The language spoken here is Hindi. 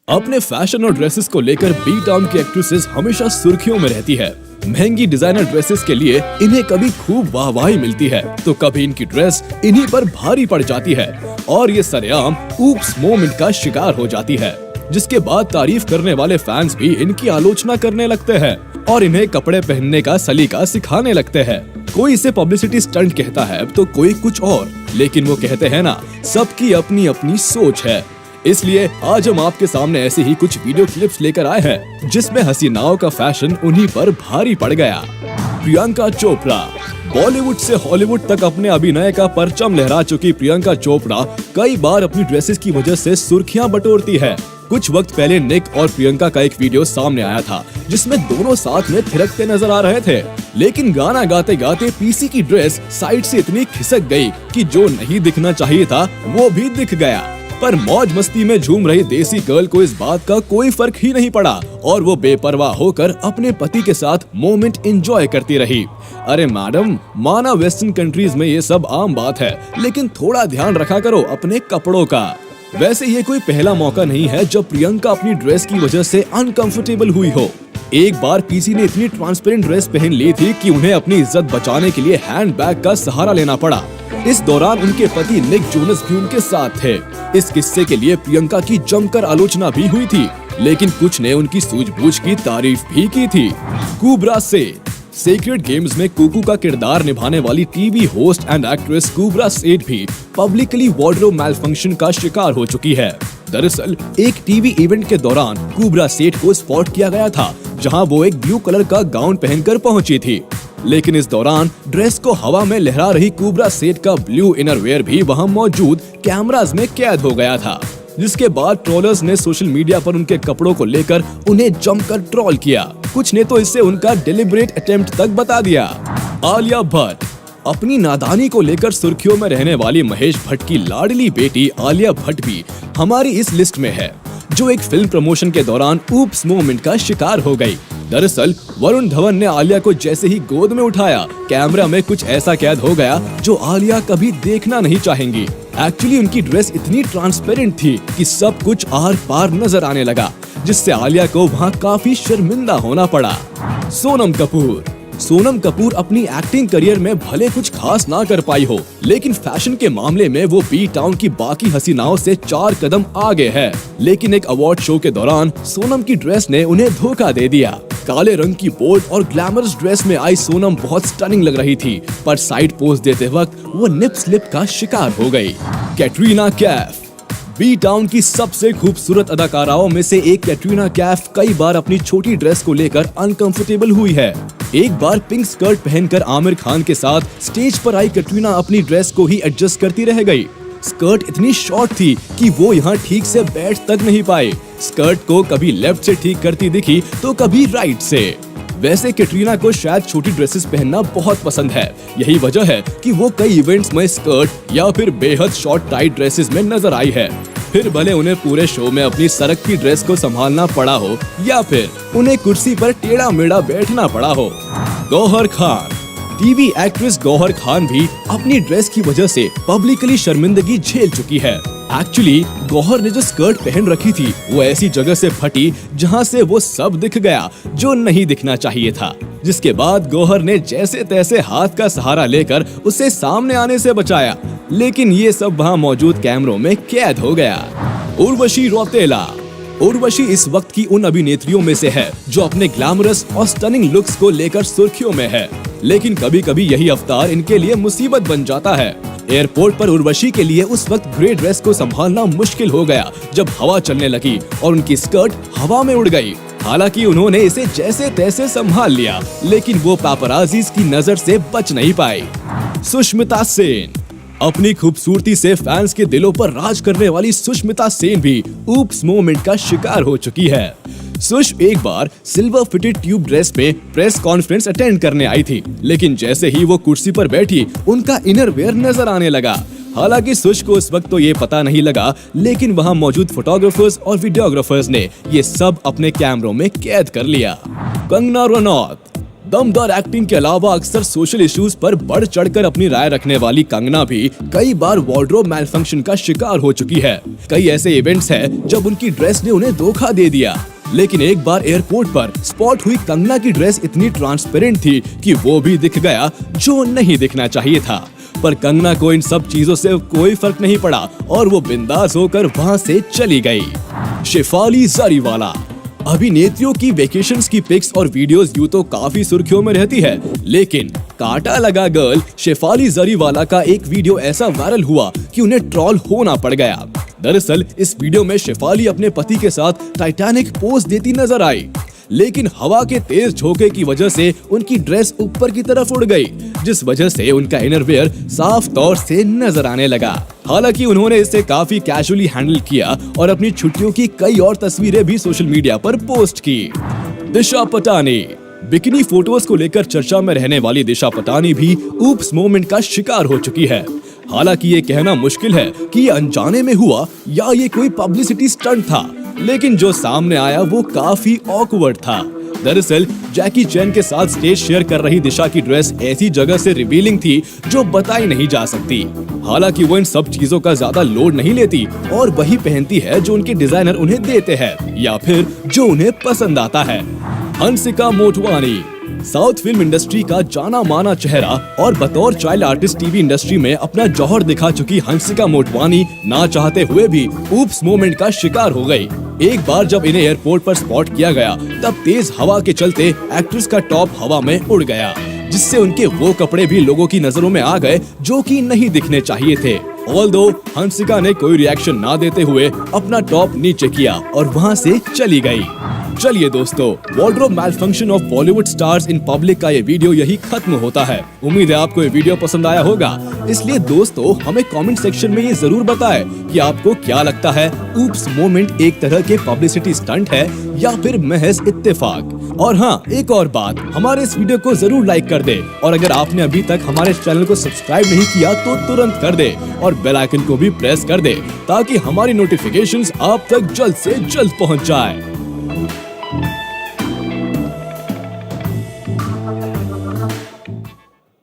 अपने फैशन और ड्रेसेस को लेकर बी टाउन की एक्ट्रेसेस हमेशा सुर्खियों में रहती है। महंगी डिजाइनर ड्रेसेस के लिए इन्हें कभी खूब वाहवाही मिलती है तो कभी इनकी ड्रेस इन्हीं पर भारी पड़ जाती है और ये सरेआम ऊप्स मोमेंट का शिकार हो जाती है, जिसके बाद तारीफ करने वाले फैंस भी इनकी आलोचना करने लगते हैं और इन्हें कपड़े पहनने का सलीका सिखाने लगते हैं। कोई इसे पब्लिसिटी स्टंट कहता है तो कोई कुछ और, लेकिन वो कहते हैं ना, सबकी अपनी अपनी सोच है। इसलिए आज हम आपके सामने ऐसे ही कुछ वीडियो क्लिप्स लेकर आए हैं जिसमें हसीनाओं का फैशन उन्हीं पर भारी पड़ गया। प्रियंका चोपड़ा। बॉलीवुड से हॉलीवुड तक अपने अभिनय का परचम लहरा चुकी प्रियंका चोपड़ा कई बार अपनी ड्रेसेस की वजह से सुर्खियां बटोरती है। कुछ वक्त पहले निक और प्रियंका का एक वीडियो सामने आया था जिसमें दोनों साथ में थिरकते नजर आ रहे थे, लेकिन गाना गाते गाते पीसी की ड्रेस साइड से इतनी खिसक गई कि जो नहीं दिखना चाहिए था वो भी दिख गया। पर मौज मस्ती में झूम रही देसी गर्ल को इस बात का कोई फर्क ही नहीं पड़ा और वो बेपरवाह होकर अपने पति के साथ मोमेंट एंजॉय करती रही। अरे मैडम, माना वेस्टर्न कंट्रीज में ये सब आम बात है, लेकिन थोड़ा ध्यान रखा करो अपने कपड़ों का। वैसे ये कोई पहला मौका नहीं है जब प्रियंका अपनी ड्रेस की वजह से अनकंफर्टेबल हुई हो। एक बार पीसी ने इतनी ट्रांसपेरेंट ड्रेस पहन ली थी कि उन्हें अपनी इज्जत बचाने के लिए हैंडबैग का सहारा लेना पड़ा। इस दौरान उनके पति निक जोनस भी उनके साथ थे। इस किस्से के लिए प्रियंका की जमकर आलोचना भी हुई थी, लेकिन कुछ ने उनकी सूझबूझ की तारीफ भी की थी। कुब्रा सेठ। सीक्रेट गेम्स में कुकू का किरदार निभाने वाली TV host and actress Kubra सेठ भी पब्लिकली वार्डरोब मैलफंक्शन का शिकार हो चुकी है। दरअसल एक टीवी इवेंट के दौरान कुब्रा सेठ को स्पॉट किया गया था जहां वो एक ब्लू कलर का गाउन पहनकर पहुंची थी, लेकिन इस दौरान ड्रेस को हवा में लहरा रही कुब्रा सेठ का ब्लू इनरवेयर भी वहां मौजूद कैमरास में कैद हो गया था, जिसके बाद ट्रोलर्स ने सोशल मीडिया पर उनके कपड़ों को लेकर उन्हें जमकर ट्रोल किया। कुछ ने तो इसे उनका डेलिब्रेट अटेम्प्ट तक बता दिया। आलिया भट्ट। अपनी नादानी को लेकर सुर्खियों में रहने वाली महेश भट्ट की लाडली बेटी आलिया भट्ट भी हमारी इस लिस्ट में है, जो एक फिल्म प्रमोशन के दौरान ऊप्स मोमेंट का शिकार हो गई। दरअसल वरुण धवन ने आलिया को जैसे ही गोद में उठाया, कैमरा में कुछ ऐसा कैद हो गया जो आलिया कभी देखना नहीं चाहेंगी। एक्चुअली उनकी ड्रेस इतनी ट्रांसपेरेंट थी कि सब कुछ आर पार नजर आने लगा, जिससे आलिया को वहाँ काफी शर्मिंदा होना पड़ा। सोनम कपूर। सोनम कपूर अपनी एक्टिंग करियर में भले कुछ खास ना कर पाई हो, लेकिन फैशन के मामले में वो बी टाउन की बाकी हसीनाओं से 4 कदम आगे है। लेकिन एक अवार्ड शो के दौरान सोनम की ड्रेस ने उन्हें धोखा दे दिया। काले रंग की बोल्ड और ग्लैमरस ड्रेस में आई सोनम बहुत स्टनिंग लग रही थी, पर साइड पोज देते वक्त वो निप स्लिप का शिकार हो गई। कैटरीना कैफ। बी टाउन की सबसे खूबसूरत अदाकाराओं में से एक कैटरीना कैफ कई बार अपनी छोटी ड्रेस को लेकर अनकंफर्टेबल हुई है। एक बार पिंक स्कर्ट पहनकर आमिर खान के साथ स्टेज पर आई कैटरीना अपनी ड्रेस को ही एडजस्ट करती रह गई। स्कर्ट इतनी शॉर्ट थी कि वो यहाँ ठीक से बैठ तक नहीं पाए। स्कर्ट को कभी लेफ्ट से ठीक करती दिखी तो कभी राइट से। वैसे कैटरीना को शायद छोटी ड्रेसेस पहनना बहुत पसंद है, यही वजह है कि वो कई इवेंट्स में स्कर्ट या फिर बेहद शॉर्ट टाइट ड्रेसेस में नजर आई है। फिर भले उन्हें पूरे शो में अपनी सरकती ड्रेस को संभालना पड़ा हो या फिर उन्हें कुर्सी पर टेढ़ा मेढ़ा बैठना पड़ा हो। गौहर खान। टीवी एक्ट्रेस गौहर खान भी अपनी ड्रेस की वजह से पब्लिकली शर्मिंदगी झेल चुकी है। एक्चुअली गौहर ने जो स्कर्ट पहन रखी थी वो ऐसी जगह से फटी जहां से वो सब दिख गया जो नहीं दिखना चाहिए था, जिसके बाद गौहर ने जैसे तैसे हाथ का सहारा लेकर उसे सामने आने से बचाया, लेकिन ये सब वहां मौजूद कैमरों में कैद हो गया। उर्वशी रौतेला। उर्वशी इस वक्त की उन अभिनेत्रियों में से है जो अपने ग्लैमरस और स्टनिंग लुक्स को लेकर सुर्खियों में है, लेकिन कभी कभी यही अवतार इनके लिए मुसीबत बन जाता है। एयरपोर्ट पर उर्वशी के लिए उस वक्त ग्रे ड्रेस को संभालना मुश्किल हो गया जब हवा चलने लगी और उनकी स्कर्ट हवा में उड़ गई। हालांकि उन्होंने इसे जैसे तैसे संभाल लिया, लेकिन वो पापराजीज की नजर से बच नहीं पाई। सुष्मिता सेन। अपनी खूबसूरती से फैंस के दिलों पर राज करने वाली सुष्मिता सेन भी ऊप्स मोमेंट का शिकार हो चुकी है। सुश एक बार सिल्वर फिटेड ट्यूब ड्रेस में प्रेस कॉन्फ्रेंस अटेंड करने आई थी, लेकिन जैसे ही वो कुर्सी पर बैठी उनका इनरवेयर नजर आने लगा। हालांकि सुश को उस वक्त तो ये पता नहीं लगा, लेकिन वहां मौजूद फोटोग्राफर्स और वीडियोग्राफर्स ने ये सब अपने कैमरों में कैद कर लिया। कंगना रनौत। दमदार एक्टिंग के अलावा अक्सर सोशल इश्यूज पर बढ़ चढ़कर अपनी राय रखने वाली कंगना भी कई बार वार्डरोब मैलफंक्शन का शिकार हो चुकी है। कई ऐसे इवेंट्स हैं जब उनकी ड्रेस ने उन्हें धोखा दे दिया, लेकिन एक बार एयरपोर्ट पर स्पॉट हुई कंगना की ड्रेस इतनी ट्रांसपेरेंट थी कि वो भी दिख गया जो नहीं दिखना चाहिए था। पर कंगना को इन सब चीजों से कोई फर्क नहीं पड़ा और वो बिंदास होकर वहां से चली गई। शेफाली जरीवाला अभिनेत्रियों की वेकेशंस की पिक्स और वीडियोस यूं तो काफी सुर्खियों में रहती है, लेकिन कांटा लगा गर्ल शेफाली जरीवाला का एक वीडियो ऐसा वायरल हुआ कि उन्हें ट्रोल होना पड़ गया। दरअसल इस वीडियो में शेफाली अपने पति के साथ टाइटैनिक पोज देती नजर आई, लेकिन हवा के तेज झोंके की वजह से उनकी ड्रेस ऊपर की तरफ उड़ गई, जिस वजह से उनका इनरवियर साफ तौर से नजर आने लगा। हालांकि उन्होंने इसे काफी कैजुअली हैंडल किया और अपनी छुट्टियों की कई और तस्वीरें भी सोशल मीडिया पर पोस्ट की। दिशा पटानी बिकिनी फोटोज को लेकर चर्चा में रहने वाली दिशा पटानी भी ऊप्स मोमेंट का शिकार हो चुकी है। हालांकि ये कहना मुश्किल है कि ये अनजाने में हुआ या ये कोई पब्लिसिटी स्टंट था, लेकिन जो सामने आया वो काफी ऑकवर्ड था। दरअसल जैकी चैन के साथ स्टेज शेयर कर रही दिशा की ड्रेस ऐसी जगह से रिवीलिंग थी जो बताई नहीं जा सकती। हालांकि वो इन सब चीजों का ज्यादा लोड नहीं लेती और वही पहनती है जो उनके डिजाइनर उन्हें देते हैं या फिर जो उन्हें पसंद आता है। Hansika Motwani south film industry का जाना माना चेहरा और बतौर चाइल्ड आर्टिस्ट टीवी इंडस्ट्री में अपना जौहर दिखा चुकी हंसिका मोटवानी ना चाहते हुए भी ऊप्स मोमेंट का शिकार हो गई। एक बार जब इन्हें एयरपोर्ट पर स्पॉट किया गया तब तेज हवा के चलते एक्ट्रेस का टॉप हवा में उड़ गया, जिससे उनके वो कपड़े भी लोगों की नजरों में आ गए जो कि नहीं दिखने चाहिए थे। ऑल्दो हंसिका ने कोई रिएक्शन ना देते हुए अपना टॉप नीचे किया और वहां से चली गई। चलिए दोस्तों, wardrobe malfunction of Bollywood stars in public का ये वीडियो यही खत्म होता है। उम्मीद है आपको ये वीडियो पसंद आया होगा, इसलिए दोस्तों हमें कमेंट सेक्शन में ये जरूर बताएं कि आपको क्या लगता है, ऊप्स मोमेंट एक तरह के पब्लिसिटी स्टंट है या फिर महज इत्तेफाक। और हाँ, एक और बात, हमारे इस वीडियो को जरूर लाइक कर दे और अगर आपने अभी तक हमारे चैनल को सब्सक्राइब नहीं किया तो तुरंत कर दे और बेल आइकन को भी प्रेस कर दे ताकि हमारी नोटिफिकेशंस आप तक जल्द से जल्द पहुंच जाए।